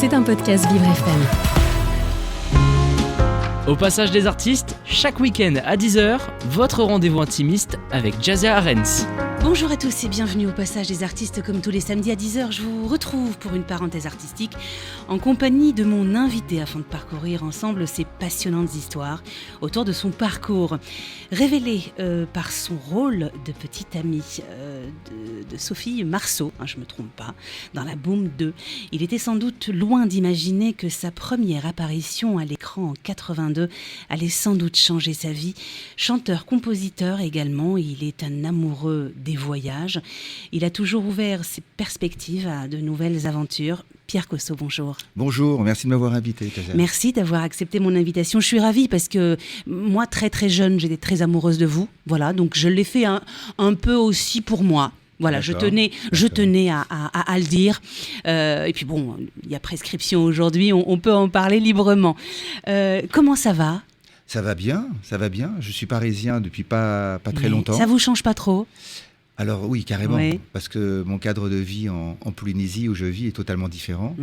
C'est un podcast Vivre FM. Au passage des artistes, chaque week-end à 10h, votre rendez-vous intimiste avec Jazia Arens. Bonjour à tous et bienvenue au Passage des artistes. Comme tous les samedis à 10h, je vous retrouve pour une parenthèse artistique en compagnie de mon invité afin de parcourir ensemble ces passionnantes histoires autour de son parcours. Révélé par son rôle de petite amie de Sophie Marceau, je ne me trompe pas, dans La Boum 2. Il était sans doute loin d'imaginer que sa première apparition à l'écran en 82 allait sans doute changer sa vie. Chanteur, compositeur également, il est un amoureux des voyages. Il a toujours ouvert ses perspectives à de nouvelles aventures. Pierre Cosso, bonjour. Bonjour, merci de m'avoir invité. Merci d'avoir accepté mon invitation. Je suis ravie parce que moi, très très jeune, j'étais très amoureuse de vous. Voilà, donc je l'ai fait un peu aussi pour moi. Voilà, je tenais à le dire. Et puis bon, il y a prescription aujourd'hui, on peut en parler librement. Comment ça va ? Ça va bien. Je suis parisien depuis pas très longtemps. Ça vous change pas trop ? Alors oui, carrément, oui. Parce que mon cadre de vie en Polynésie où je vis est totalement différent.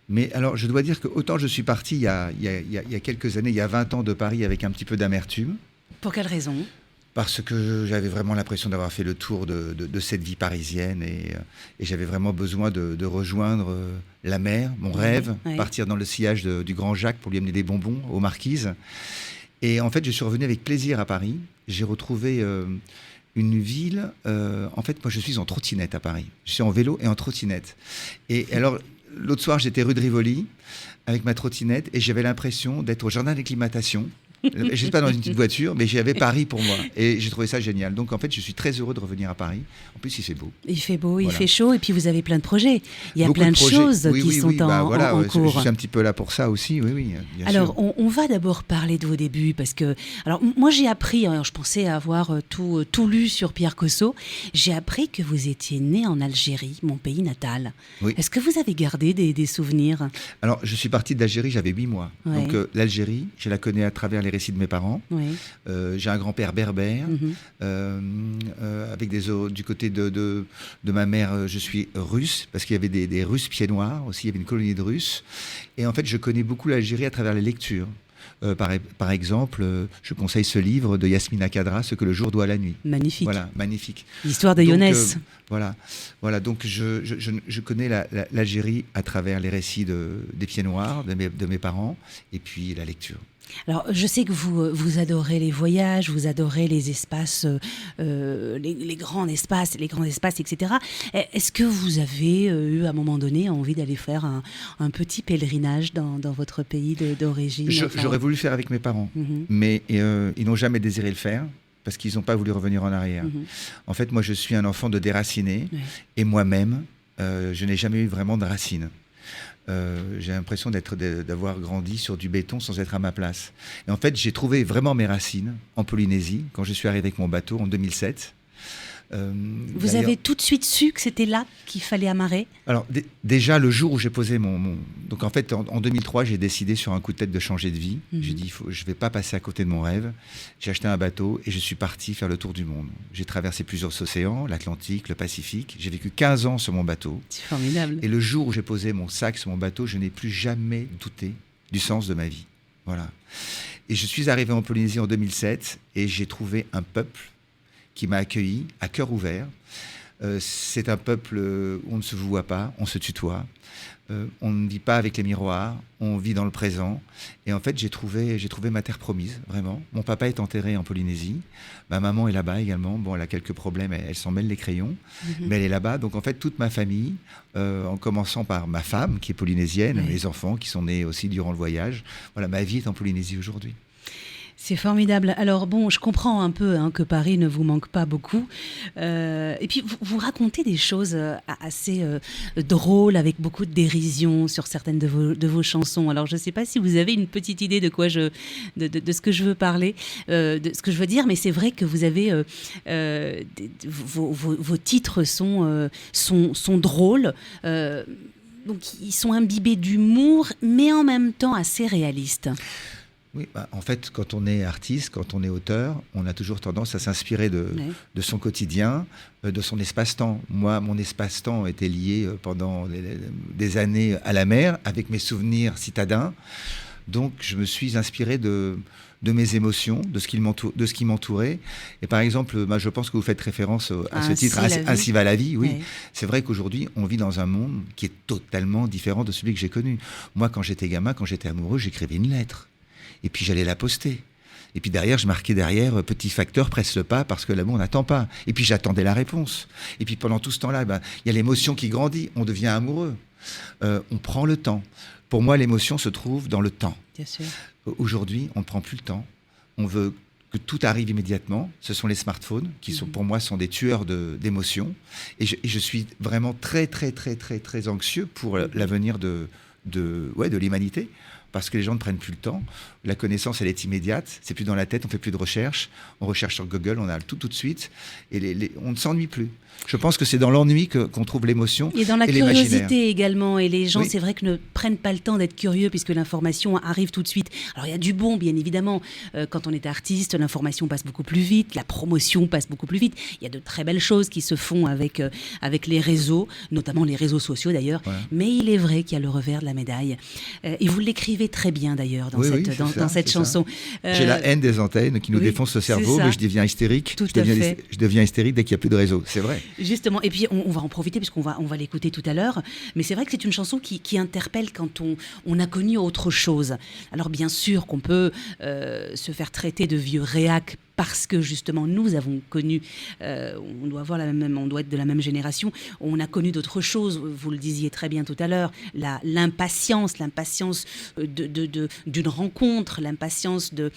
Mais alors, je dois dire que autant je suis parti il y a quelques années, il y a 20 ans de Paris avec un petit peu d'amertume. Pour quelle raison ? Parce que j'avais vraiment l'impression d'avoir fait le tour de cette vie parisienne et j'avais vraiment besoin de rejoindre la mer, mon rêve, partir dans le sillage du Grand Jacques pour lui amener des bonbons aux Marquises. Et en fait, je suis revenu avec plaisir à Paris. J'ai retrouvé une ville... en fait, moi, je suis en trottinette à Paris. Je suis en vélo et en trottinette. Et alors, l'autre soir, j'étais rue de Rivoli avec ma trottinette et j'avais l'impression d'être au jardin d'acclimatation. Je ne suis pas dans une petite voiture, mais j'avais Paris pour moi. Et j'ai trouvé ça génial. Donc, en fait, je suis très heureux de revenir à Paris. En plus, il fait beau. Il fait beau, voilà. Il fait chaud. Et puis, vous avez plein de projets. Il y a beaucoup plein de choses qui sont en cours. Je suis un petit peu là pour ça aussi, oui. Alors, on va d'abord parler de vos débuts. Parce que, alors, moi, j'ai appris, je pensais avoir tout lu sur Pierre Cosso. J'ai appris que vous étiez né en Algérie, mon pays natal. Oui. Est-ce que vous avez gardé des souvenirs ? Alors, je suis parti d'Algérie, j'avais 8 mois. Ouais. Donc, l'Algérie, je la connais à travers les récits de mes parents. Oui. J'ai un grand-père berbère. Avec du côté de ma mère, je suis russe, parce qu'il y avait des Russes pieds noirs aussi, il y avait une colonie de Russes. Et en fait, je connais beaucoup l'Algérie à travers les lectures. Par exemple, je conseille ce livre de Yasmina Khadra, Ce que le jour doit à la nuit. Magnifique. Voilà, magnifique. L'histoire de Younes. Voilà. Donc je connais l'Algérie à travers les récits des pieds noirs de mes parents et puis la lecture. Alors, je sais que vous adorez les voyages, vous adorez les espaces, les grands espaces, etc. Est-ce que vous avez eu à un moment donné envie d'aller faire un petit pèlerinage dans votre pays d'origine ? J'aurais voulu faire avec mes parents, mais ils n'ont jamais désiré le faire. Parce qu'ils n'ont pas voulu revenir en arrière. En fait, moi, je suis un enfant de déraciné. Et moi-même, je n'ai jamais eu vraiment de racines. J'ai l'impression d'avoir grandi sur du béton sans être à ma place. Et en fait, j'ai trouvé vraiment mes racines en Polynésie, quand je suis arrivé avec mon bateau en 2007. Vous avez tout de suite su que c'était là qu'il fallait amarrer ? Alors déjà le jour où j'ai posé donc en fait en 2003 j'ai décidé sur un coup de tête de changer de vie. J'ai dit je vais pas passer à côté de mon rêve. J'ai acheté un bateau et je suis parti faire le tour du monde. J'ai traversé plusieurs océans, l'Atlantique, le Pacifique. J'ai vécu 15 ans sur mon bateau. C'est formidable. Et le jour où j'ai posé mon sac sur mon bateau, je n'ai plus jamais douté du sens de ma vie. Voilà. Et je suis arrivé en Polynésie en 2007 et j'ai trouvé un peuple qui m'a accueilli à cœur ouvert. C'est un peuple où on ne se voit pas, on se tutoie. On ne vit pas avec les miroirs, on vit dans le présent. Et en fait, j'ai trouvé ma terre promise, vraiment. Mon papa est enterré en Polynésie. Ma maman est là-bas également. Bon, elle a quelques problèmes, elle s'en mêle les crayons. Mais elle est là-bas. Donc en fait, toute ma famille, en commençant par ma femme, qui est polynésienne, mes enfants, qui sont nés aussi durant le voyage. Voilà, ma vie est en Polynésie aujourd'hui. C'est formidable. Alors bon, je comprends un peu que Paris ne vous manque pas beaucoup. Et puis, vous racontez des choses assez drôles, avec beaucoup de dérision sur certaines de vos chansons. Alors, je ne sais pas si vous avez une petite idée de ce que je veux parler, de ce que je veux dire, mais c'est vrai que vous avez... vos titres sont drôles. Donc, ils sont imbibés d'humour, mais en même temps assez réalistes. Oui, en fait, quand on est artiste, quand on est auteur, on a toujours tendance à s'inspirer de son quotidien, de son espace-temps. Moi, mon espace-temps était lié pendant des années à la mer, avec mes souvenirs citadins. Donc, je me suis inspiré de mes émotions, de ce qui m'entourait. Et par exemple, je pense que vous faites référence à ce titre, Ainsi va la vie. Oui, ouais. C'est vrai qu'aujourd'hui, on vit dans un monde qui est totalement différent de celui que j'ai connu. Moi, quand j'étais gamin, quand j'étais amoureux, j'écrivais une lettre. Et puis j'allais la poster. Et puis derrière, je marquais derrière, petit facteur, presse le pas parce que l'amour n'attend pas. Et puis j'attendais la réponse. Et puis pendant tout ce temps-là, y a l'émotion qui grandit. On devient amoureux. On prend le temps. Pour moi, l'émotion se trouve dans le temps. Bien sûr. Aujourd'hui, on ne prend plus le temps. On veut que tout arrive immédiatement. Ce sont les smartphones qui sont, pour moi, sont des tueurs d'émotions. Et je suis vraiment très, très, très, très, très anxieux pour l'avenir de l'humanité. Parce que les gens ne prennent plus le temps. La connaissance, elle est immédiate. C'est plus dans la tête, on fait plus de recherche. On recherche sur Google, on a tout de suite. Et on ne s'ennuie plus. Je pense que c'est dans l'ennui qu'on trouve l'émotion et dans la l'imaginaire. Curiosité également. Et les gens, c'est vrai que ne prennent pas le temps d'être curieux puisque l'information arrive tout de suite. Alors, il y a du bon, bien évidemment. Quand on est artiste, l'information passe beaucoup plus vite. La promotion passe beaucoup plus vite. Il y a de très belles choses qui se font avec les réseaux, notamment les réseaux sociaux d'ailleurs. Ouais. Mais il est vrai qu'il y a le revers de la médaille. Et vous l'écrivez très bien d'ailleurs dans cette chanson. J'ai la haine des antennes qui nous défoncent le cerveau, mais je deviens hystérique. Je deviens hystérique dès qu'il n'y a plus de réseau. C'est vrai. Justement, et puis on va en profiter puisqu'on va l'écouter tout à l'heure, mais c'est vrai que c'est une chanson qui interpelle quand on a connu autre chose. Alors bien sûr qu'on peut se faire traiter de vieux réac parce que justement nous avons connu, on doit être de la même génération, on a connu d'autres choses, vous le disiez très bien tout à l'heure, l'impatience d'une rencontre, l'impatience de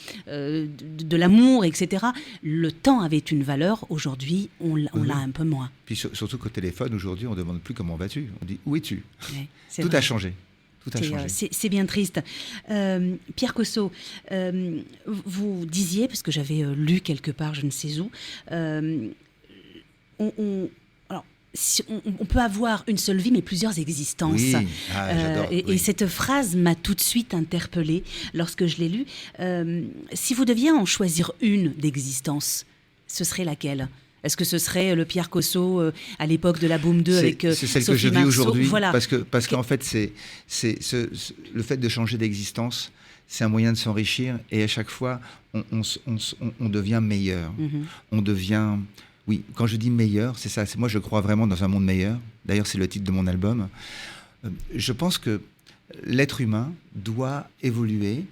l'amour, etc. Le temps avait une valeur, aujourd'hui on l'a un peu moins. Puis surtout qu'au téléphone, aujourd'hui on ne demande plus comment vas-tu, on dit où es-tu. Tout a changé. C'est bien triste. Pierre Cosso, vous disiez, parce que j'avais lu quelque part, je ne sais où, on peut avoir une seule vie, mais plusieurs existences. Oui. J'adore. Et cette phrase m'a tout de suite interpellée lorsque je l'ai lue. Si vous deviez en choisir une d'existence, ce serait laquelle ? Est-ce que ce serait le Pierre Cosso à l'époque de la Boom 2 avec c'est celle Sophie que je vis Marceau, aujourd'hui, voilà. parce qu'en fait, le fait de changer d'existence, c'est un moyen de s'enrichir et à chaque fois, on devient meilleur. Mm-hmm. On devient... Oui, quand je dis meilleur, c'est ça. Moi, je crois vraiment dans un monde meilleur. D'ailleurs, c'est le titre de mon album. Je pense que l'être humain doit évoluer.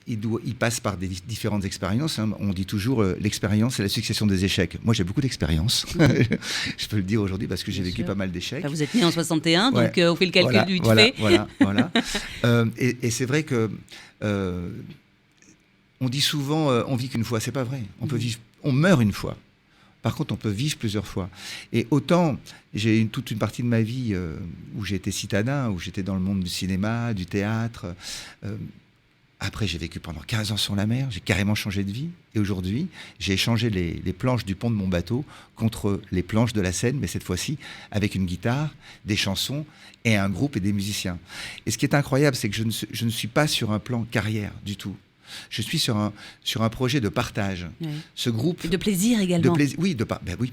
Il passe par des différentes expériences. Hein. On dit toujours l'expérience, c'est la succession des échecs. Moi, j'ai beaucoup d'expérience. Je peux le dire aujourd'hui parce que j'ai vécu pas mal d'échecs. Enfin, vous êtes né en 61, donc on fait le calcul du fait. Voilà. Et c'est vrai que on dit souvent on vit qu'une fois. C'est pas vrai. On meurt une fois. Par contre, on peut vivre plusieurs fois. Et autant, j'ai toute une partie de ma vie où j'ai été citadin, où j'étais dans le monde du cinéma, du théâtre. Après, j'ai vécu pendant 15 ans sur la mer, j'ai carrément changé de vie. Et aujourd'hui, j'ai échangé les planches du pont de mon bateau contre les planches de la scène, mais cette fois-ci avec une guitare, des chansons et un groupe et des musiciens. Et ce qui est incroyable, c'est que je ne suis pas sur un plan carrière du tout. Je suis sur un projet de partage. Oui. Ce groupe... Et de plaisir également. Oui,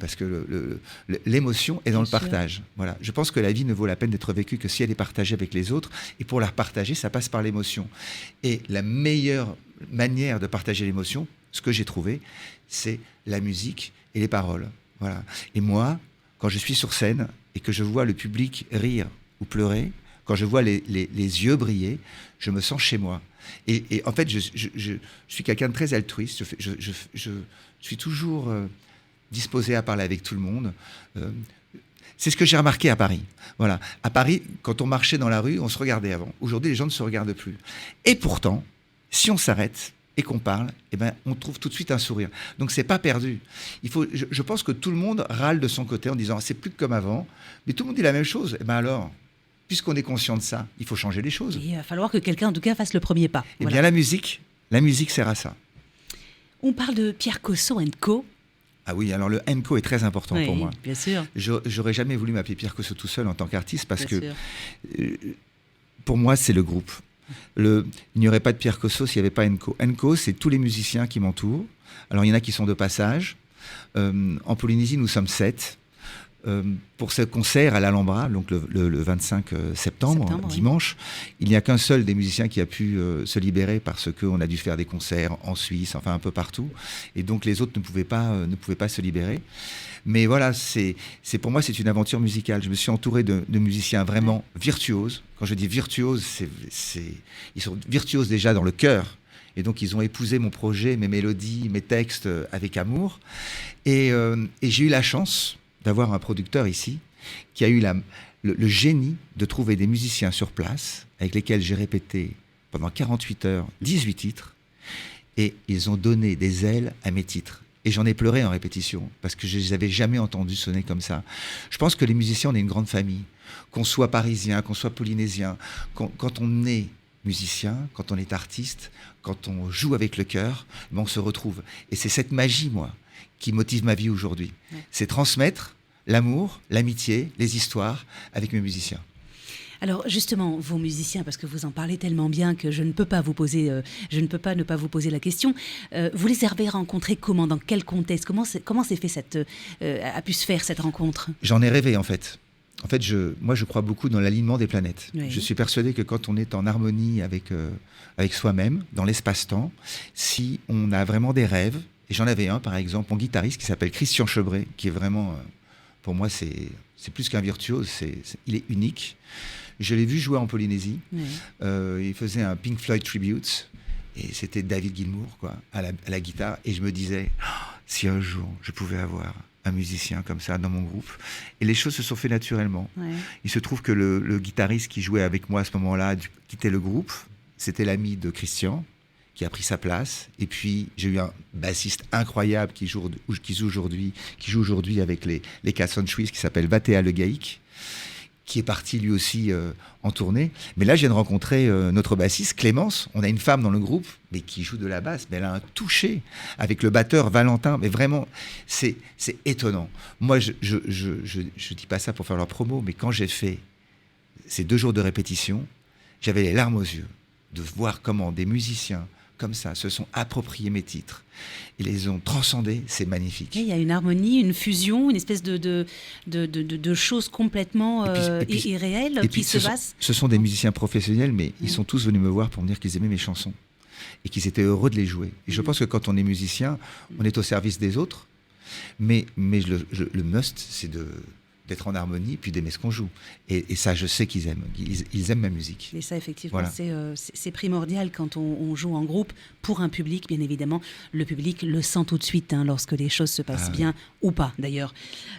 parce que l'émotion est dans le partage. Voilà. Je pense que la vie ne vaut la peine d'être vécue que si elle est partagée avec les autres. Et pour la partager, ça passe par l'émotion. Et la meilleure manière de partager l'émotion, ce que j'ai trouvé, c'est la musique et les paroles. Voilà. Et moi, quand je suis sur scène et que je vois le public rire ou pleurer, quand je vois les yeux briller, je me sens chez moi. Et en fait, je suis quelqu'un de très altruiste. Je suis toujours disposé à parler avec tout le monde. C'est ce que j'ai remarqué à Paris. Voilà. À Paris, quand on marchait dans la rue, on se regardait avant. Aujourd'hui, les gens ne se regardent plus. Et pourtant, si on s'arrête et qu'on parle, on trouve tout de suite un sourire. Donc, c'est pas perdu. Je pense que tout le monde râle de son côté en disant « c'est plus que comme avant ». Mais tout le monde dit la même chose. Alors, puisqu'on est conscient de ça, il faut changer les choses. Il va falloir que quelqu'un, en tout cas, fasse le premier pas. Eh bien, la musique sert à ça. On parle de Pierre Cosso & Co. Ah oui, alors le & Co est très important pour moi. Bien sûr. J'aurais jamais voulu m'appeler Pierre Cosso tout seul en tant qu'artiste parce que pour moi, c'est le groupe. Il n'y aurait pas de Pierre Cosso s'il n'y avait pas Enco. Enco, c'est tous les musiciens qui m'entourent. Alors, il y en a qui sont de passage. En Polynésie, nous sommes 7. Pour ce concert à l'Alhambra, donc le 25 septembre, dimanche, il n'y a qu'un seul des musiciens qui a pu se libérer parce qu'on a dû faire des concerts en Suisse, enfin un peu partout. Et donc les autres ne pouvaient pas se libérer. Mais voilà, pour moi, c'est une aventure musicale. Je me suis entouré de musiciens vraiment virtuoses. Quand je dis virtuoses, ils sont virtuoses déjà dans le cœur. Et donc, ils ont épousé mon projet, mes mélodies, mes textes avec amour. Et j'ai eu la chance d'avoir un producteur ici qui a eu le génie de trouver des musiciens sur place avec lesquels j'ai répété pendant 48 heures 18 titres. Et ils ont donné des ailes à mes titres. Et j'en ai pleuré en répétition parce que je ne les avais jamais entendus sonner comme ça. Je pense que les musiciens, on est une grande famille. Qu'on soit parisien, qu'on soit polynésien, quand on est musicien, quand on est artiste, quand on joue avec le cœur, on se retrouve. Et c'est cette magie, moi, qui motive ma vie aujourd'hui. Ouais. C'est transmettre l'amour, l'amitié, les histoires avec mes musiciens. Alors justement, vos musiciens, parce que vous en parlez tellement bien que je ne peux pas ne pas vous poser la question. Vous les avez rencontrés comment, dans quel contexte, comment s'est fait a pu se faire cette rencontre? J'en ai rêvé en fait. En fait, moi, je crois beaucoup dans l'alignement des planètes. Oui. Je suis persuadé que quand on est en harmonie avec soi-même, dans l'espace-temps, si on a vraiment des rêves, et j'en avais un, par exemple, mon guitariste qui s'appelle Christian Chebret, qui est vraiment, pour moi, c'est plus qu'un virtuose, il est unique. Je l'ai vu jouer en Polynésie. Oui. Il faisait un Pink Floyd tribute, et c'était David Gilmour, quoi, à la guitare. Et je me disais, si un jour je pouvais avoir un musicien comme ça dans mon groupe. Et les choses se sont faites naturellement. Ouais. Il se trouve que le guitariste qui jouait avec moi à ce moment-là a dû quitter le groupe. C'était l'ami de Christian qui a pris sa place. Et puis, j'ai eu un bassiste incroyable qui joue aujourd'hui avec les Cassons Suisses, qui s'appelle Vatea Le Gaïc, qui est parti lui aussi en tournée. Mais là, je viens de rencontrer notre bassiste, Clémence. On a une femme dans le groupe, mais qui joue de la basse. Mais elle a un toucher avec le batteur Valentin. Mais vraiment, c'est étonnant. Moi, je dis pas ça pour faire leur promo, mais quand j'ai fait ces 2 jours de répétition, j'avais les larmes aux yeux de voir comment des musiciens comme ça se sont appropriés mes titres et les ont transcendés. C'est magnifique. Il y a une harmonie, une fusion, une espèce de choses complètement irréelles qui se passent. Ce sont des musiciens professionnels, mais ils sont tous venus me voir pour me dire qu'ils aimaient mes chansons et qu'ils étaient heureux de les jouer. Et je pense que quand on est musicien, on est au service des autres, mais le must, c'est d'être en harmonie, puis d'aimer ce qu'on joue. Et ça, je sais qu'ils aiment. Ils aiment ma musique. Et ça, effectivement, voilà. C'est primordial quand on joue en groupe pour un public, bien évidemment. Le public le sent tout de suite, lorsque les choses se passent bien, ou pas, d'ailleurs.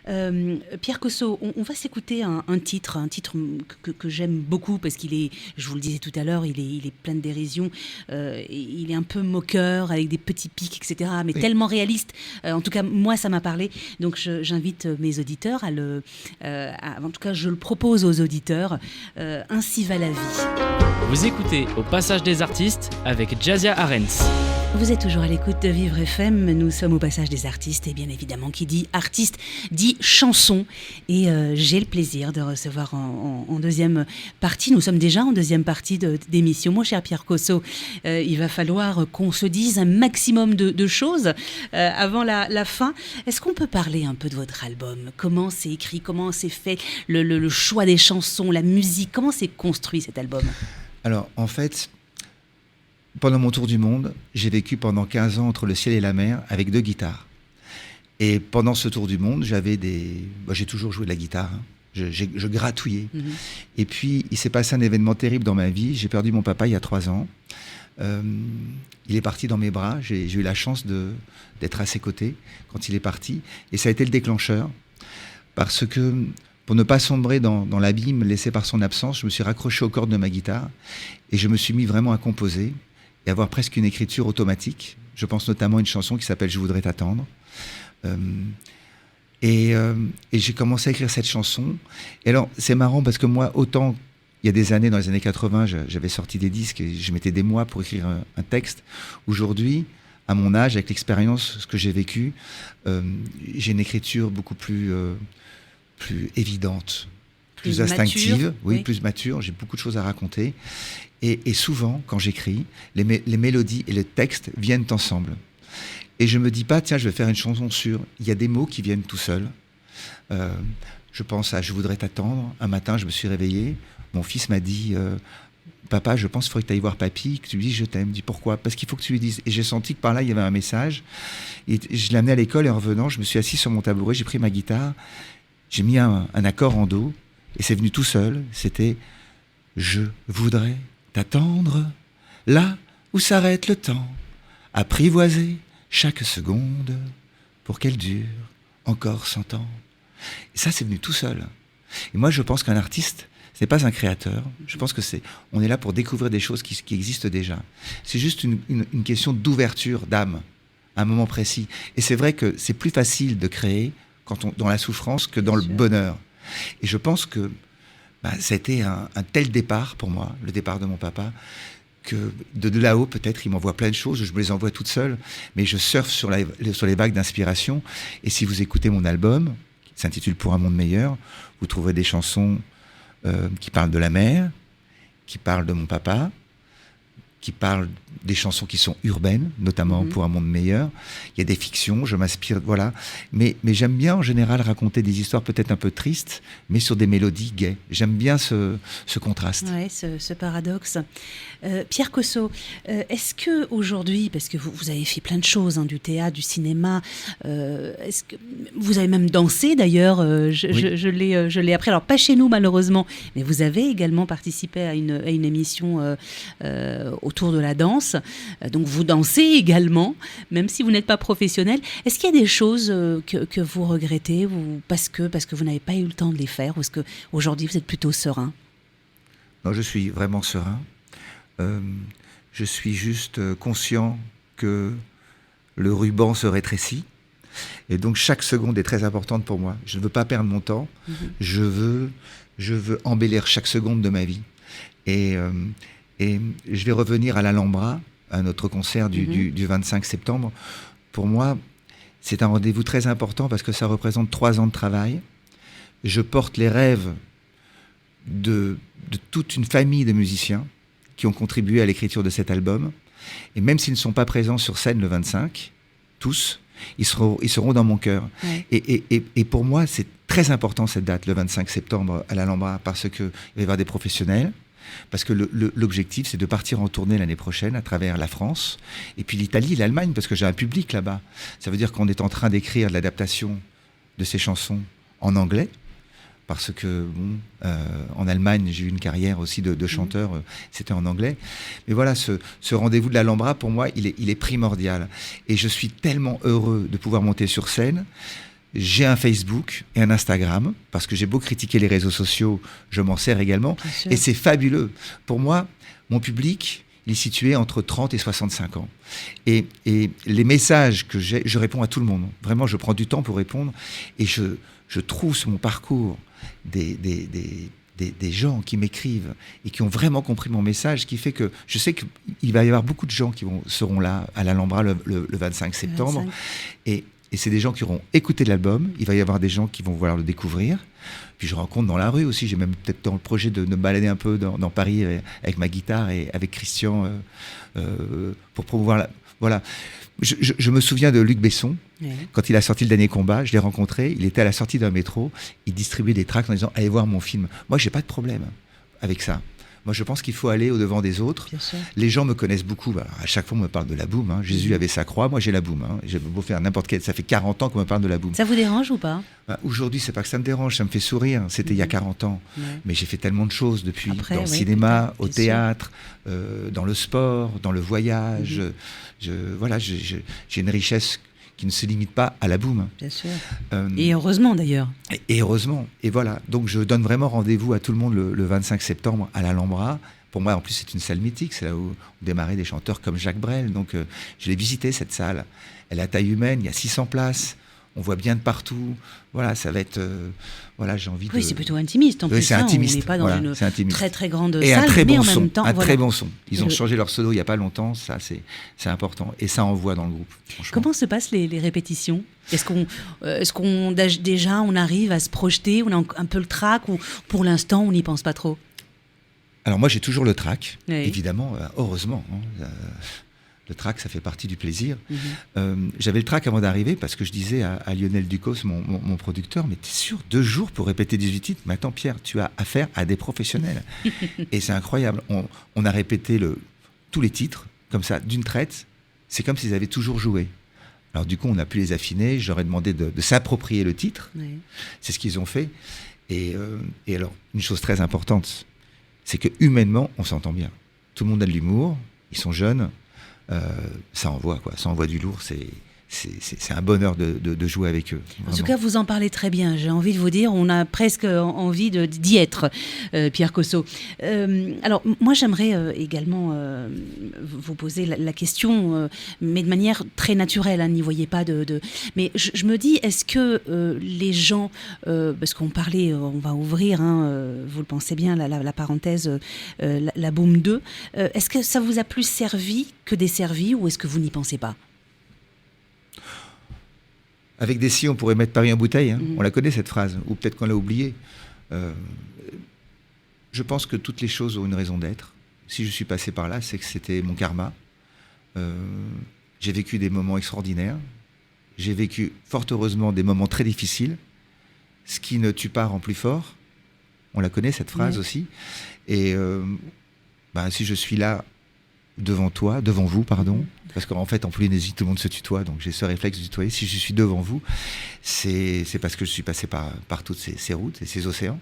Pierre Cosso, on va s'écouter un titre que j'aime beaucoup, parce qu'il est, je vous le disais tout à l'heure, il est plein de dérision. Il est un peu moqueur, avec des petits pics, etc., mais tellement réaliste. En tout cas, moi, ça m'a parlé. Donc, j'invite mes auditeurs en tout cas, je le propose aux auditeurs. Ainsi va la vie. Vous écoutez Au Passage des Artistes avec Jazia Arens. Vous êtes toujours à l'écoute de Vivre FM. Nous sommes au Passage des Artistes. Et bien évidemment, qui dit artiste dit chanson. Et j'ai le plaisir de recevoir en deuxième partie. Nous sommes déjà en deuxième partie d'émission. Mon cher Pierre Cosso, il va falloir qu'on se dise un maximum de choses avant la fin. Est-ce qu'on peut parler un peu de votre album? Comment c'est écrit? Comment c'est fait? Le choix des chansons, la musique? Comment c'est construit cet album? Alors, en fait, pendant mon tour du monde, j'ai vécu pendant 15 ans entre le ciel et la mer avec 2 guitares. Et pendant ce tour du monde, j'ai toujours joué de la guitare. Je gratouillais. Mm-hmm. Et puis, il s'est passé un événement terrible dans ma vie. J'ai perdu mon papa il y a 3 ans. Il est parti dans mes bras. J'ai eu la chance d'être à ses côtés quand il est parti. Et ça a été le déclencheur. Parce que, pour ne pas sombrer dans l'abîme laissé par son absence, je me suis raccroché aux cordes de ma guitare et je me suis mis vraiment à composer et avoir presque une écriture automatique. Je pense notamment à une chanson qui s'appelle « Je voudrais t'attendre ». Et j'ai commencé à écrire cette chanson. Et alors, c'est marrant parce que moi, autant il y a des années, dans les années 80, j'avais sorti des disques et je mettais des mois pour écrire un texte. Aujourd'hui, à mon âge, avec l'expérience, ce que j'ai vécu, j'ai une écriture beaucoup plus évidente, plus instinctive, plus mature. J'ai beaucoup de choses à raconter. Et souvent, quand j'écris, les mélodies et les textes viennent ensemble. Et je me dis pas, tiens, je vais faire une chanson sur... Il y a des mots qui viennent tout seuls. Je pense à « Je voudrais t'attendre ». Un matin, je me suis réveillé. Mon fils m'a dit... Papa, je pense qu'il faudrait que tu ailles voir papy, que tu lui dises je t'aime. Je dis pourquoi ? Parce qu'il faut que tu lui dises. Et j'ai senti que par là, il y avait un message. Et je l'ai amené à l'école et en revenant, je me suis assis sur mon tabouret, j'ai pris ma guitare, j'ai mis un accord en do et c'est venu tout seul. C'était je voudrais t'attendre là où s'arrête le temps, apprivoiser chaque seconde pour qu'elle dure encore 100 ans. Et ça, c'est venu tout seul. Et moi, je pense qu'un artiste, c'est pas un créateur. Je pense que on est là pour découvrir des choses qui existent déjà. C'est juste une question d'ouverture d'âme à un moment précis. Et c'est vrai que c'est plus facile de créer dans la souffrance que dans le bonheur. Et je pense que ça a été un tel départ pour moi, le départ de mon papa, que de là-haut, peut-être, il m'envoie plein de choses. Je me les envoie toutes seules, mais je surfe sur les vagues d'inspiration. Et si vous écoutez mon album, qui s'intitule Pour un monde meilleur, vous trouverez des chansons qui parlent de la mer, qui parlent de mon papa, qui parlent des chansons qui sont urbaines, notamment Pour un monde meilleur. Il y a des fictions, je m'inspire, voilà. Mais j'aime bien en général raconter des histoires peut-être un peu tristes, mais sur des mélodies gaies. J'aime bien ce contraste. Oui, ce paradoxe. Pierre Cosso, est-ce que aujourd'hui, parce que vous avez fait plein de choses, du théâtre, du cinéma, est-ce que vous avez même dansé d'ailleurs, je l'ai appris, alors pas chez nous malheureusement, mais vous avez également participé à une émission autour de la danse, donc vous dansez également, même si vous n'êtes pas professionnel. Est-ce qu'il y a des choses que vous regrettez parce que vous n'avez pas eu le temps de les faire, ou est-ce qu'aujourd'hui vous êtes plutôt serein ? Non, je suis vraiment serein. Je suis juste conscient que le ruban se rétrécit et donc chaque seconde est très importante pour moi. Je ne veux pas perdre mon temps. Je veux embellir chaque seconde de ma vie. Et je vais revenir à l'Alhambra, à notre concert du 25 septembre. Pour moi, c'est un rendez-vous très important parce que ça représente 3 ans de travail. Je porte les rêves de toute une famille de musiciens qui ont contribué à l'écriture de cet album. Et même s'ils ne sont pas présents sur scène le 25, tous, ils seront dans mon cœur. Ouais. Et pour moi, c'est très important cette date, le 25 septembre à l'Alhambra, parce qu'il va y avoir des professionnels, parce que l'objectif, c'est de partir en tournée l'année prochaine à travers la France, et puis l'Italie et l'Allemagne, parce que j'ai un public là-bas. Ça veut dire qu'on est en train d'écrire l'adaptation de ces chansons en anglais, parce que en Allemagne, j'ai eu une carrière aussi de chanteur, c'était en anglais. Mais voilà, ce rendez-vous de l'Alhambra, pour moi, il est primordial. Et je suis tellement heureux de pouvoir monter sur scène. J'ai un Facebook et un Instagram, parce que j'ai beau critiquer les réseaux sociaux, je m'en sers également. Et c'est fabuleux. Pour moi, mon public, il est situé entre 30 et 65 ans. Et les messages que j'ai, je réponds à tout le monde. Vraiment, je prends du temps pour répondre. Et je trouve sur mon parcours des gens qui m'écrivent et qui ont vraiment compris mon message, ce qui fait que je sais qu'il va y avoir beaucoup de gens qui seront là à l'Alhambra le 25 septembre. Et c'est des gens qui auront écouté l'album. Il va y avoir des gens qui vont vouloir le découvrir. Puis je rencontre dans la rue aussi. J'ai même peut-être dans le projet de me balader un peu dans Paris avec ma guitare et avec Christian pour promouvoir voilà. Je me souviens de Luc Besson, quand il a sorti Le Dernier Combat, je l'ai rencontré, il était à la sortie d'un métro, il distribuait des tracts en disant « Allez voir mon film ». Moi, j'ai pas de problème avec ça. Moi, je pense qu'il faut aller au-devant des autres. Les gens me connaissent beaucoup. Alors, à chaque fois, on me parle de la boum. Jésus avait sa croix, moi j'ai la boum. J'ai beau faire n'importe quel... Ça fait 40 ans qu'on me parle de la boum. Ça vous dérange ou pas ? Aujourd'hui, c'est pas que ça me dérange, ça me fait sourire. C'était il y a 40 ans. Mais j'ai fait tellement de choses depuis, dans le cinéma, au théâtre, dans le sport, dans le voyage. Voilà, j'ai une richesse qui ne se limite pas à la boum. Bien sûr. Et heureusement d'ailleurs. Et heureusement. Et voilà. Donc je donne vraiment rendez-vous à tout le monde le 25 septembre à l'Alhambra. Pour moi, en plus, c'est une salle mythique. C'est là où démarraient des chanteurs comme Jacques Brel. Donc je l'ai visité, cette salle. Elle est à taille humaine. Il y a 600 places. on voit bien de partout. Voilà, ça va être... voilà, j'ai envie de... Oui, c'est plutôt intimiste en Oui, plus. c'est intimiste. On n'est pas dans une très très grande et salle, un très mais bon en son, même temps... un voilà. très bon son. Ils ont changé leur solo il n'y a pas longtemps, ça c'est important. Et ça envoie dans le groupe, franchement. Comment se passent les répétitions ? Est-ce qu'on déjà on arrive à se projeter, on a un peu le trac, ou pour l'instant on n'y pense pas trop ? Alors moi j'ai toujours le trac, Oui. évidemment, heureusement. Le trac, ça fait partie du plaisir. J'avais le trac avant d'arriver parce que je disais à Lionel Ducos, mon producteur, mais t'es sûr, 2 jours pour répéter 18 titres ? Mais attends Pierre, tu as affaire à des professionnels. Et c'est incroyable. On a répété tous les titres, comme ça, d'une traite. C'est comme s'ils avaient toujours joué. Alors du coup, on a pu les affiner. Je leur ai demandé de s'approprier le titre. Oui. C'est ce qu'ils ont fait. Et alors, une chose très importante, c'est que humainement, on s'entend bien. Tout le monde a de l'humour, ils sont jeunes. Ça envoie quoi, ça envoie du lourd, c'est un bonheur de jouer avec eux. Vraiment. En tout cas, vous en parlez très bien. J'ai envie de vous dire, on a presque envie d'y être, Pierre Cosso. Alors, moi, j'aimerais également vous poser la question, mais de manière très naturelle. N'y voyez pas Mais je me dis, est-ce que les gens, parce qu'on parlait, on va ouvrir, vous le pensez bien, la parenthèse, la Boom 2, est-ce que ça vous a plus servi que desservi, ou est-ce que vous n'y pensez pas ? Avec des si, on pourrait mettre Paris en bouteille. On la connaît, cette phrase. Ou peut-être qu'on l'a oubliée. Je pense que toutes les choses ont une raison d'être. Si je suis passé par là, c'est que c'était mon karma. J'ai vécu des moments extraordinaires. J'ai vécu, fort heureusement, des moments très difficiles. Ce qui ne tue pas rend plus fort. On la connaît, cette phrase aussi. Et si je suis là, devant vous, parce qu'en fait en Polynésie tout le monde se tutoie, donc j'ai ce réflexe de tutoyer. Si je suis devant vous, c'est parce que je suis passé par toutes ces routes et ces océans.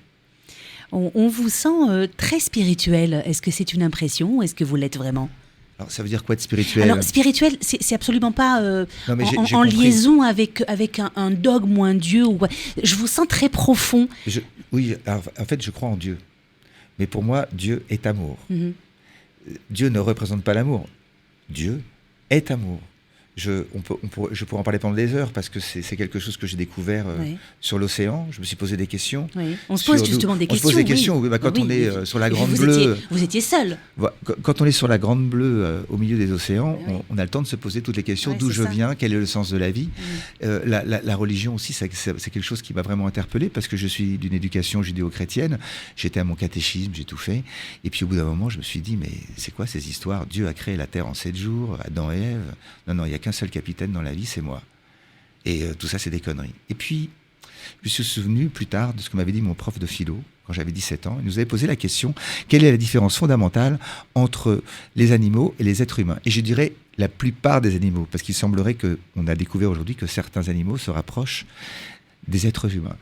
On vous sent très spirituel. Est-ce que c'est une impression, ou est-ce que vous l'êtes vraiment ? Alors ça veut dire quoi de spirituel ? Alors spirituel, c'est absolument pas en liaison avec un dogme ou un dieu. Je vous sens très profond. Oui, alors, en fait je crois en Dieu, mais pour moi Dieu est amour. Dieu ne représente pas l'amour. Dieu est amour. Je pourrais en parler pendant des heures parce que c'est quelque chose que j'ai découvert sur l'océan. Je me suis posé des questions. Oui. On se pose justement des questions. On se pose des questions. Oui. Quand on est sur la Grande Bleue... Vous étiez seul. Quand on est sur la Grande Bleue au milieu des océans, on a le temps de se poser toutes les questions. D'où je viens, quel est le sens de la vie. La religion aussi, c'est quelque chose qui m'a vraiment interpellé parce que je suis d'une éducation judéo-chrétienne. J'étais à mon catéchisme, j'ai tout fait. Et puis au bout d'un moment, je me suis dit, mais c'est quoi ces histoires ? Dieu a créé la terre en 7 jours, Adam et Ève. Non, il n'y a qu'un seul capitaine dans la vie, c'est moi. Et tout ça, c'est des conneries. Et puis, je me suis souvenu plus tard de ce que m'avait dit mon prof de philo, quand j'avais 17 ans. Il nous avait posé la question, quelle est la différence fondamentale entre les animaux et les êtres humains ? Et je dirais la plupart des animaux, parce qu'il semblerait qu'on a découvert aujourd'hui que certains animaux se rapprochent des êtres humains.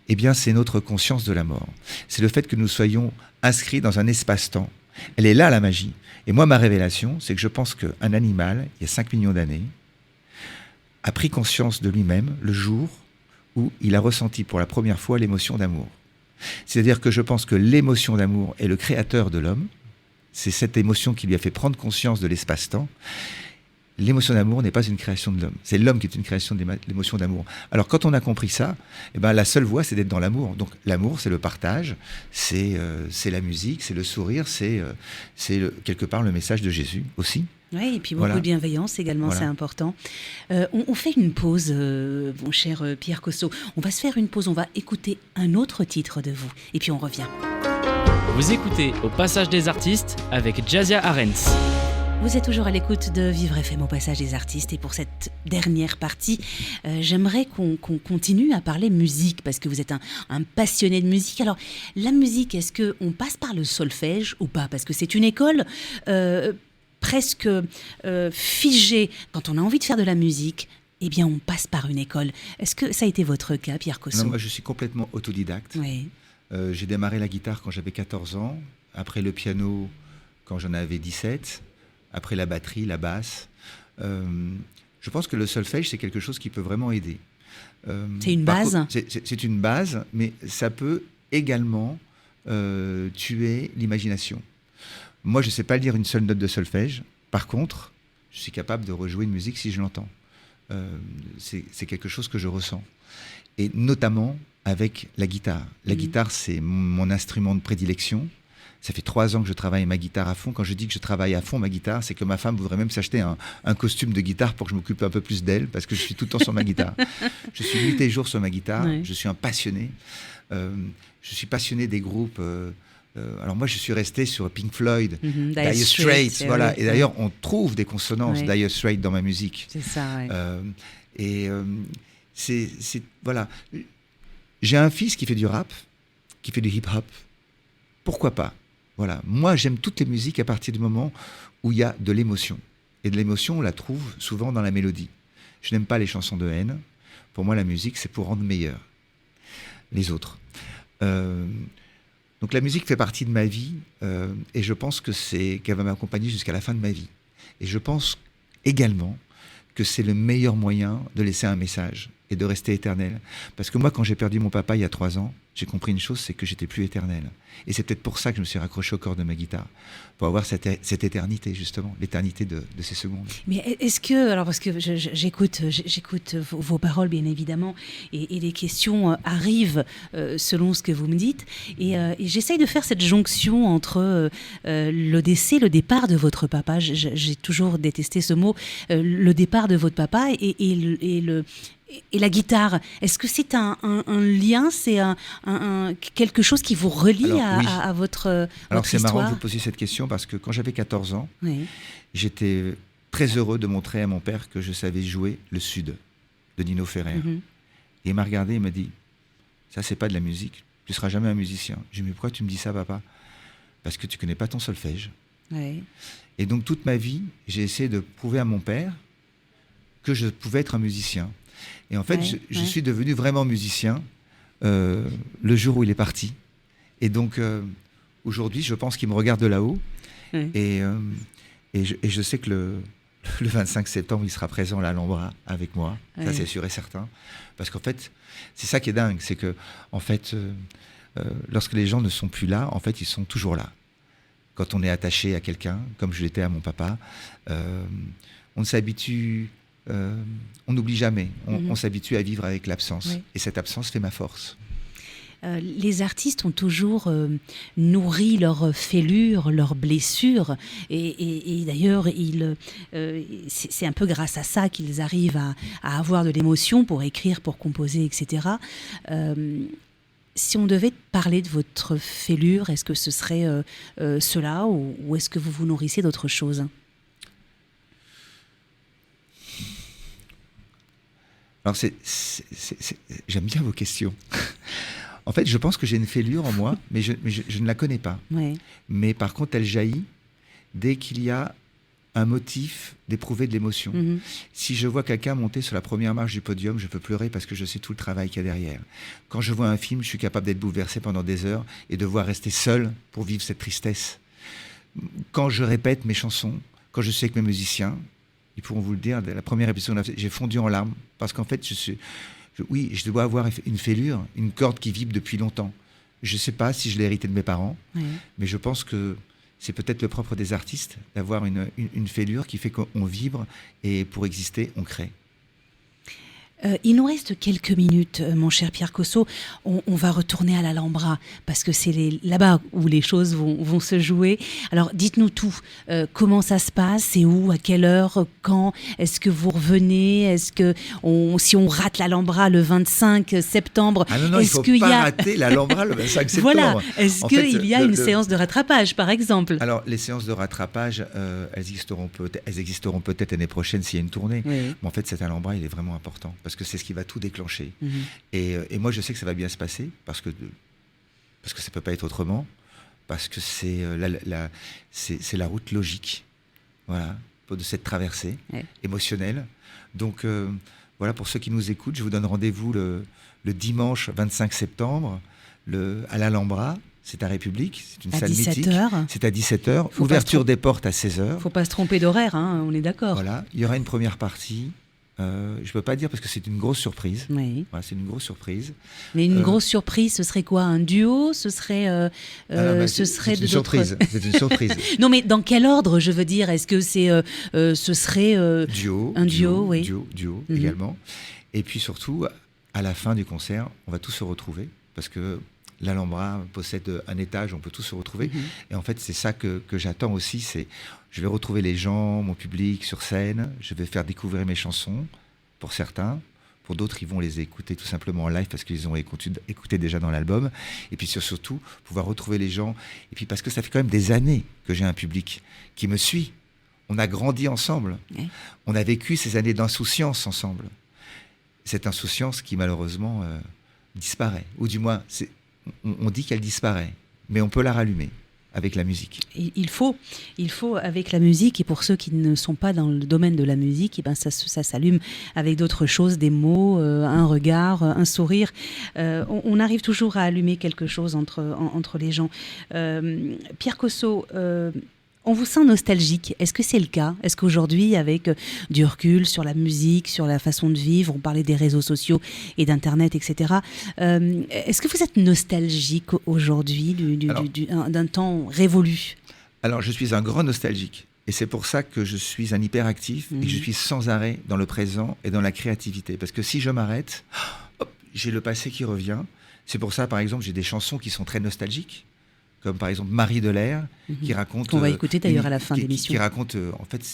Eh bien, c'est notre conscience de la mort. C'est le fait que nous soyons inscrits dans un espace-temps. Elle est là, la magie. Et moi, ma révélation, c'est que je pense qu'un animal, il y a 5 millions d'années, a pris conscience de lui-même le jour où il a ressenti pour la première fois l'émotion d'amour. C'est-à-dire que je pense que l'émotion d'amour est le créateur de l'homme. C'est cette émotion qui lui a fait prendre conscience de l'espace-temps. L'émotion d'amour n'est pas une création de l'homme. C'est l'homme qui est une création de l'émotion d'amour. Alors quand on a compris ça, la seule voie, c'est d'être dans l'amour. Donc l'amour, c'est le partage, c'est la musique, c'est le sourire, c'est quelque part le message de Jésus aussi. Oui, et puis beaucoup de bienveillance également, c'est important. On fait une pause, mon cher Pierre Cosso. On va se faire une pause, on va écouter un autre titre de vous, et puis on revient. Vous écoutez Au Passage des Artistes avec Jazia Arens. Vous êtes toujours à l'écoute de Vivre FM au Passage des Artistes, et pour cette dernière partie, j'aimerais qu'on continue à parler musique, parce que vous êtes un passionné de musique. Alors, la musique, est-ce qu'on passe par le solfège ou pas ? Parce que c'est une école presque figée. Quand on a envie de faire de la musique, eh bien, on passe par une école. Est-ce que ça a été votre cas, Pierre Cosso ? Non, moi, je suis complètement autodidacte. Oui. J'ai démarré la guitare quand j'avais 14 ans, après le piano quand j'en avais 17, après la batterie, la basse. Je pense que le solfège, c'est quelque chose qui peut vraiment aider. C'est une base ? C'est une base, mais ça peut également tuer l'imagination. Moi, je ne sais pas lire une seule note de solfège. Par contre, je suis capable de rejouer une musique si je l'entends. c'est quelque chose que je ressens. Et notamment avec la guitare. La guitare, c'est mon instrument de prédilection. Ça fait 3 ans que je travaille ma guitare à fond. Quand je dis que je travaille à fond ma guitare, c'est que ma femme voudrait même s'acheter un costume de guitare pour que je m'occupe un peu plus d'elle, parce que je suis tout le temps sur ma guitare. Je suis nuit et jour sur ma guitare. Ouais. Je suis un passionné. Je suis passionné des groupes. Alors moi, je suis resté sur Pink Floyd, Dire Straits, voilà. Oui. Et d'ailleurs, on trouve des consonances Dire Straits dans ma musique. C'est ça, voilà. J'ai un fils qui fait du rap, qui fait du hip-hop. Pourquoi pas? Voilà. Moi, j'aime toutes les musiques à partir du moment où il y a de l'émotion. Et de l'émotion, on la trouve souvent dans la mélodie. Je n'aime pas les chansons de haine. Pour moi, la musique, c'est pour rendre meilleur les autres. Donc la musique fait partie de ma vie et je pense qu'elle va m'accompagner jusqu'à la fin de ma vie. Et je pense également que c'est le meilleur moyen de laisser un message et de rester éternel. Parce que moi, quand j'ai perdu mon papa il y a 3 ans, j'ai compris une chose, c'est que j'étais plus éternel. Et c'est peut-être pour ça que je me suis raccroché au corps de ma guitare, pour avoir cette éternité, justement, l'éternité de ces secondes. Mais est-ce que, alors parce que j'écoute vos paroles, bien évidemment, et les questions arrivent selon ce que vous me dites, et j'essaye de faire cette jonction entre le décès, le départ de votre papa, j'ai toujours détesté ce mot, le départ de votre papa et la guitare, est-ce que c'est un lien, c'est quelque chose qui vous relie à votre Alors c'est histoire? marrant que vous posiez cette question parce que quand j'avais 14 ans, j'étais très heureux de montrer à mon père que je savais jouer le Sud de Nino Ferrer. Et il m'a regardé et m'a dit « Ça, c'est pas de la musique, tu seras jamais un musicien. » Je lui ai dit « Mais pourquoi tu me dis ça, papa ?»« Parce que tu connais pas ton solfège. » Et donc toute ma vie, j'ai essayé de prouver à mon père que je pouvais être un musicien. Et en fait, je suis devenu vraiment musicien le jour où il est parti. Et donc, aujourd'hui, je pense qu'il me regarde de là-haut. Et je sais que le 25 septembre, il sera présent à l'Alhambra avec moi. Ça, c'est sûr et certain. Parce qu'en fait, c'est ça qui est dingue. C'est que, en fait, lorsque les gens ne sont plus là, en fait, ils sont toujours là. Quand on est attaché à quelqu'un, comme je l'étais à mon papa, on s'habitue... on n'oublie jamais, on s'habitue à vivre avec l'absence. Et cette absence fait ma force. Les artistes ont toujours nourri leurs fêlures, leurs blessures, et d'ailleurs, c'est un peu grâce à ça qu'ils arrivent à avoir de l'émotion pour écrire, pour composer, etc. Si on devait parler de votre fêlure, est-ce que ce serait cela, ou est-ce que vous vous nourrissez d'autre chose ? Alors, j'aime bien vos questions. En fait, je pense que j'ai une fêlure en moi, mais je ne la connais pas. Mais par contre, elle jaillit dès qu'il y a un motif d'éprouver de l'émotion. Si je vois quelqu'un monter sur la première marche du podium, je peux pleurer parce que je sais tout le travail qu'il y a derrière. Quand je vois un film, je suis capable d'être bouleversé pendant des heures et de devoir rester seul pour vivre cette tristesse. Quand je répète mes chansons, quand je suis avec mes musiciens, ils pourront vous le dire, la première épisode, j'ai fondu en larmes parce qu'en fait, je dois avoir une fêlure, une corde qui vibre depuis longtemps. Je ne sais pas si je l'ai hérité de mes parents, mais je pense que c'est peut-être le propre des artistes d'avoir une fêlure qui fait qu'on vibre et pour exister, on crée. Il nous reste quelques minutes, mon cher Pierre Cosso. On va retourner à l'Alhambra parce que c'est là-bas où les choses vont se jouer. Alors, dites-nous tout. Comment ça se passe? C'est où? À quelle heure? Quand? Est-ce que vous revenez? Est-ce que si on rate l'Alhambra le 25 septembre, il ne faut pas rater l'Alhambra le 25 septembre. Voilà. Est-ce qu'il y a une séance de rattrapage, par exemple? Alors, les séances de rattrapage, elles existeront peut-être l'année prochaine s'il y a une tournée. Mais en fait, cet Alhambra, il est vraiment important. Parce que c'est ce qui va tout déclencher. Et moi, je sais que ça va bien se passer, parce que ça ne peut pas être autrement, parce que c'est la route logique, voilà, de cette traversée émotionnelle. Donc, voilà, pour ceux qui nous écoutent, je vous donne rendez-vous le dimanche 25 septembre à l'Alhambra. C'est à République, c'est une salle mythique. C'est à 17h. Ouverture des portes à 16h. Il ne faut pas se tromper d'horaire, on est d'accord. Voilà, il y aura une première partie Je peux pas dire parce que c'est une grosse surprise. Oui. Voilà, c'est une grosse surprise. Mais une grosse surprise, ce serait quoi? Un duo? Ce serait, C'est une surprise. C'est une surprise. Non, mais dans quel ordre, je veux dire? Est-ce que ce serait un duo, oui. Duo également. Et puis surtout, à la fin du concert, on va tous se retrouver parce que l'Alhambra possède un étage, on peut tous se retrouver. Et en fait, c'est ça que j'attends aussi, c'est je vais retrouver les gens, mon public sur scène, je vais faire découvrir mes chansons pour certains. Pour d'autres, ils vont les écouter tout simplement en live parce qu'ils ont écouté déjà dans l'album. Et puis surtout, pouvoir retrouver les gens. Et puis parce que ça fait quand même des années que j'ai un public qui me suit. On a grandi ensemble. Oui. On a vécu ces années d'insouciance ensemble. Cette insouciance qui malheureusement disparaît. Ou du moins, on dit qu'elle disparaît. Mais on peut la rallumer avec la musique. Il faut avec la musique, et pour ceux qui ne sont pas dans le domaine de la musique, et ben ça s'allume avec d'autres choses, des mots, un regard, un sourire. On arrive toujours à allumer quelque chose entre les gens. Pierre Cosso, on vous sent nostalgique. Est-ce que c'est le cas? Est-ce qu'aujourd'hui, avec du recul sur la musique, sur la façon de vivre, on parlait des réseaux sociaux et d'Internet, etc. Est-ce que vous êtes nostalgique aujourd'hui d'un temps révolu? Alors, je suis un grand nostalgique. Et c'est pour ça que je suis un hyperactif et que je suis sans arrêt dans le présent et dans la créativité. Parce que si je m'arrête, j'ai le passé qui revient. C'est pour ça, par exemple, j'ai des chansons qui sont très nostalgiques. Comme par exemple Marie Delair, qui raconte... Qu'on va écouter d'ailleurs à la fin de l'émission. Qui raconte, en fait,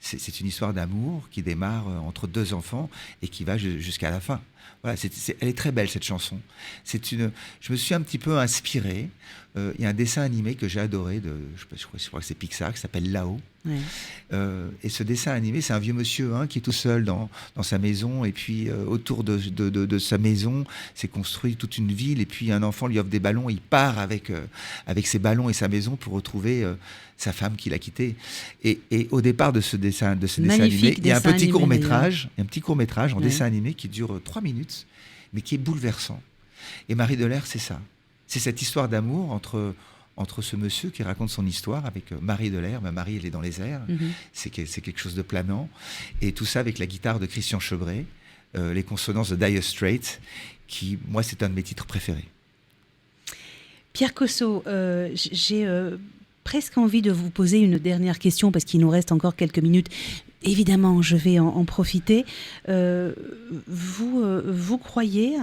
c'est une histoire d'amour qui démarre entre deux enfants et qui va jusqu'à la fin. Voilà, elle est très belle, cette chanson. Je me suis un petit peu inspiré. Il y a un dessin animé que j'ai adoré, je crois que c'est Pixar, qui s'appelle Là-haut. Ouais. Et ce dessin animé, c'est un vieux monsieur qui est tout seul dans sa maison, et puis autour de sa maison s'est construit toute une ville, et puis un enfant lui offre des ballons, il part avec ses ballons et sa maison pour retrouver sa femme qu'il a quittée. Et au départ de ce dessin animé, il y a un petit court-métrage en dessin animé qui dure 3 minutes, mais qui est bouleversant. Et Marie Delair, c'est ça. C'est cette histoire d'amour entre ce monsieur qui raconte son histoire avec Marie Delair. Marie, elle est dans les airs. C'est quelque chose de planant. Et tout ça avec la guitare de Christian Chebret, les consonances de Dire Straits, qui, moi, c'est un de mes titres préférés. Pierre Cosso, j'ai presque envie de vous poser une dernière question parce qu'il nous reste encore quelques minutes. Évidemment, je vais en profiter. Vous croyez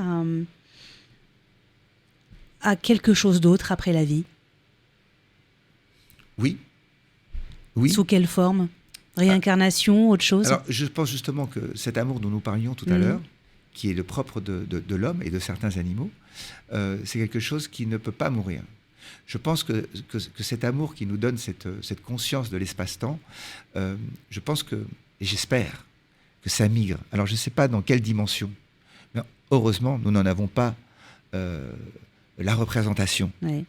à quelque chose d'autre après la vie? Oui. Sous quelle forme? Réincarnation, autre chose? Alors, je pense justement que cet amour dont nous parlions tout à l'heure, qui est le propre de l'homme et de certains animaux, c'est quelque chose qui ne peut pas mourir. Je pense que cet amour qui nous donne cette conscience de l'espace-temps, je pense et j'espère que ça migre. Alors, je ne sais pas dans quelle dimension, mais heureusement, nous n'en avons pas la représentation. Ouais.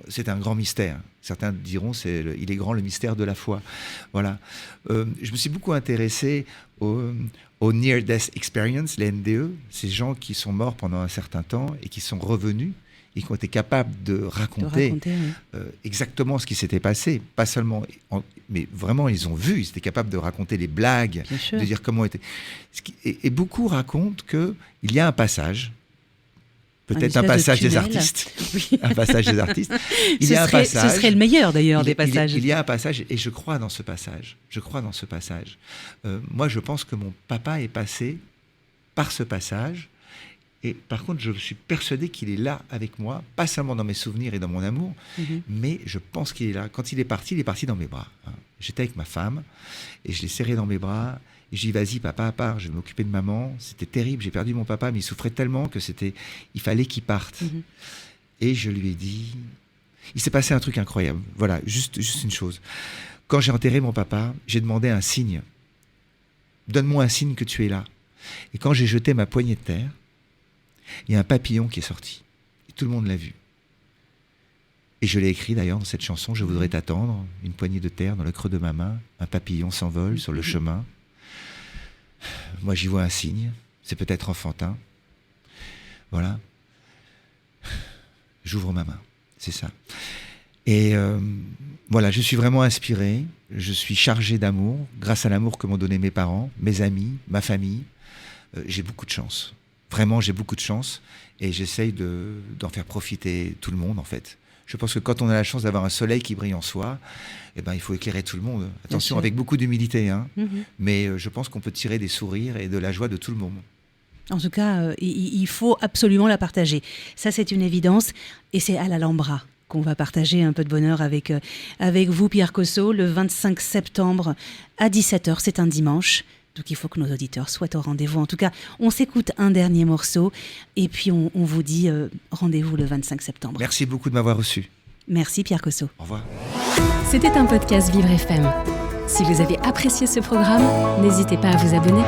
C'est un grand mystère. Certains diront il est grand le mystère de la foi. Voilà. Je me suis beaucoup intéressé au Near Death Experience, les NDE, ces gens qui sont morts pendant un certain temps et qui sont revenus et qui ont été capables de raconter exactement ce qui s'était passé. Pas seulement, mais vraiment, ils ont vu, ils étaient capables de raconter les blagues, de dire comment était. Et beaucoup racontent qu'il y a un passage. Peut-être un passage des artistes. Oui. Un passage des artistes. Ce serait le meilleur d'ailleurs des passages. Il y a un passage et je crois dans ce passage. Moi, je pense que mon papa est passé par ce passage. Et par contre, je suis persuadé qu'il est là avec moi, pas seulement dans mes souvenirs et dans mon amour, mais je pense qu'il est là. Quand il est parti dans mes bras. J'étais avec ma femme et je l'ai serré dans mes bras. Et je dis, vas-y, papa, pars, je vais m'occuper de maman. C'était terrible, j'ai perdu mon papa, mais il souffrait tellement il fallait qu'il parte. Et je lui ai dit, il s'est passé un truc incroyable. Voilà, juste une chose. Quand j'ai enterré mon papa, j'ai demandé un signe. Donne-moi un signe que tu es là. Et quand j'ai jeté ma poignée de terre, il y a un papillon qui est sorti. Et tout le monde l'a vu. Et je l'ai écrit d'ailleurs dans cette chanson, Je voudrais t'attendre, une poignée de terre dans le creux de ma main, un papillon s'envole sur le chemin. Moi, j'y vois un signe, c'est peut-être enfantin. Voilà. J'ouvre ma main, c'est ça. Et Voilà, je suis vraiment inspiré, je suis chargé d'amour, grâce à l'amour que m'ont donné mes parents, mes amis, ma famille. J'ai beaucoup de chance. Vraiment, j'ai beaucoup de chance et j'essaye d'en faire profiter tout le monde, en fait. Je pense que quand on a la chance d'avoir un soleil qui brille en soi, eh ben, il faut éclairer tout le monde. Attention, avec beaucoup d'humilité, hein. Mais je pense qu'on peut tirer des sourires et de la joie de tout le monde. En tout cas, il faut absolument la partager. Ça, c'est une évidence. Et c'est à l'Alhambra qu'on va partager un peu de bonheur avec vous, Pierre Cosso, le 25 septembre à 17h. C'est un dimanche. Donc il faut que nos auditeurs soient au rendez-vous. En tout cas, on s'écoute un dernier morceau et puis on vous dit rendez-vous le 25 septembre. Merci beaucoup de m'avoir reçu. Merci Pierre Cosso. Au revoir. C'était un podcast Vivre FM. Si vous avez apprécié ce programme, n'hésitez pas à vous abonner.